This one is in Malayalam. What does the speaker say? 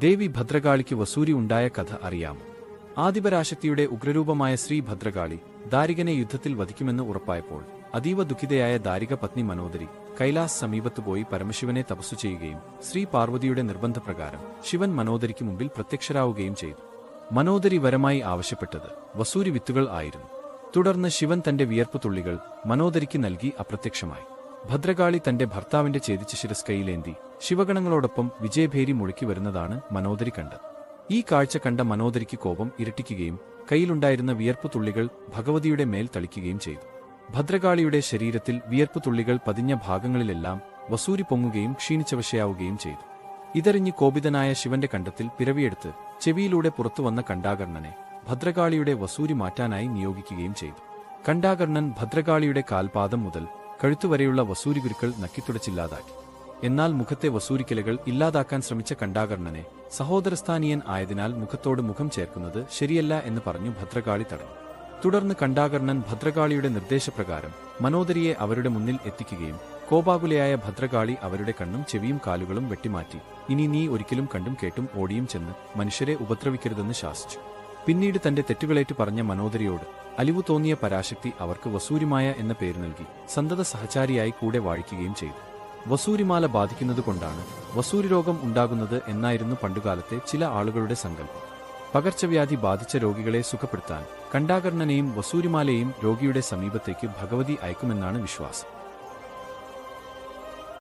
ദേവി ഭദ്രകാളിക്ക് വസൂരി ഉണ്ടായ കഥ അറിയാമോ? ആദിപരാശക്തിയുടെ ഉഗ്രരൂപമായ ശ്രീ ഭദ്രകാളി ദാരികനെ യുദ്ധത്തിൽ വധിക്കുമെന്ന് ഉറപ്പായപ്പോൾ അതീവ ദുഃഖിതയായ ദാരിക പത്നി മനോദരി കൈലാസ് സമീപത്ത് പോയി പരമശിവനെ തപസ്സു ചെയ്യുകയും ശ്രീ പാർവതിയുടെ നിർബന്ധപ്രകാരം ശിവൻ മനോദരിക്ക് മുമ്പിൽ പ്രത്യക്ഷരാവുകയും ചെയ്തു. മനോദരി വരമായി ആവശ്യപ്പെട്ടത് വസൂരി വിത്തുകൾ ആയിരുന്നു. തുടർന്ന് ശിവൻ തന്റെ വിയർപ്പു തുള്ളികൾ മനോദരിക്ക് നൽകി അപ്രത്യക്ഷമായി. ഭദ്രകാളി തന്റെ ഭർത്താവിന്റെ ഛേദിച്ച ശിരസ് കൈയിലേന്തി ശിവഗണങ്ങളോടൊപ്പം വിജയഭേരി മുഴക്കി വരുന്നതാണ് മനോദരി കണ്ടത്. ഈ കാഴ്ച കണ്ട മനോദരിക്ക് കോപം ഇരട്ടിക്കുകയും കയ്യിലുണ്ടായിരുന്ന വിയർപ്പു തുള്ളികൾ ഭഗവതിയുടെ മേൽ തളിക്കുകയും ചെയ്തു. ഭദ്രകാളിയുടെ ശരീരത്തിൽ വിയർപ്പു തുള്ളികൾ പതിഞ്ഞ ഭാഗങ്ങളിലെല്ലാം വസൂരി പൊങ്ങുകയും ക്ഷീണിച്ചവശയാവുകയും ചെയ്തു. ഇതറിഞ്ഞ് കോപിതനായ ശിവന്റെ കണ്ഠത്തിൽ പിറവിയെടുത്ത് ചെവിയിലൂടെ പുറത്തുവന്ന കണ്ഠാകർണനെ ഭദ്രകാളിയുടെ വസൂരി മാറ്റാനായി നിയോഗിക്കുകയും ചെയ്തു. കണ്ഠാകർണൻ ഭദ്രകാളിയുടെ കാൽപാദം മുതൽ കഴുത്തുവരെയുള്ള വസൂരിഗുരുക്കൾ നക്കിത്തുടച്ചില്ലാതാക്കി. എന്നാൽ മുഖത്തെ വസൂരിക്കലകൾ ഇല്ലാതാക്കാൻ ശ്രമിച്ച കണ്ഠാകർണനെ സഹോദരസ്ഥാനീയൻ ആയതിനാൽ മുഖത്തോട് മുഖം ചേർക്കുന്നത് ശരിയല്ല എന്ന് പറഞ്ഞു ഭദ്രകാളി തടഞ്ഞു. തുടർന്ന് കണ്ഠാകർണൻ ഭദ്രകാളിയുടെ നിർദ്ദേശപ്രകാരം മനോദരിയെ അവരുടെ മുന്നിൽ എത്തിക്കുകയും കോപാകുലയായ ഭദ്രകാളി അവരുടെ കണ്ണും ചെവിയും കാലുകളും വെട്ടിമാറ്റി ഇനി നീ ഒരിക്കലും കണ്ടും കേട്ടും ഓടിയും ചെന്ന് മനുഷ്യരെ ഉപദ്രവിക്കരുതെന്ന് ശാസിച്ചു. പിന്നീട് തന്റെ തെറ്റുകളേറ്റു പറഞ്ഞ മനോദരിയോട് അലിവു തോന്നിയ പരാശക്തി അവർക്ക് വസൂരിമായ എന്ന പേര് നൽകി സന്തത സഹചാരിയായി കൂടെ വാഴിക്കുകയും ചെയ്തു. വസൂരിമാല ബാധിക്കുന്നതുകൊണ്ടാണ് വസൂരി രോഗം ഉണ്ടാകുന്നത് എന്നായിരുന്നു പണ്ടുകാലത്തെ ചില ആളുകളുടെ സങ്കല്പം. പകർച്ചവ്യാധി ബാധിച്ച രോഗികളെ സുഖപ്പെടുത്താൻ കണ്ഠാകർണനെയും വസൂരിമാലയെയും രോഗിയുടെ സമീപത്തേക്ക് ഭഗവതി അയക്കുമെന്നാണ് വിശ്വാസം.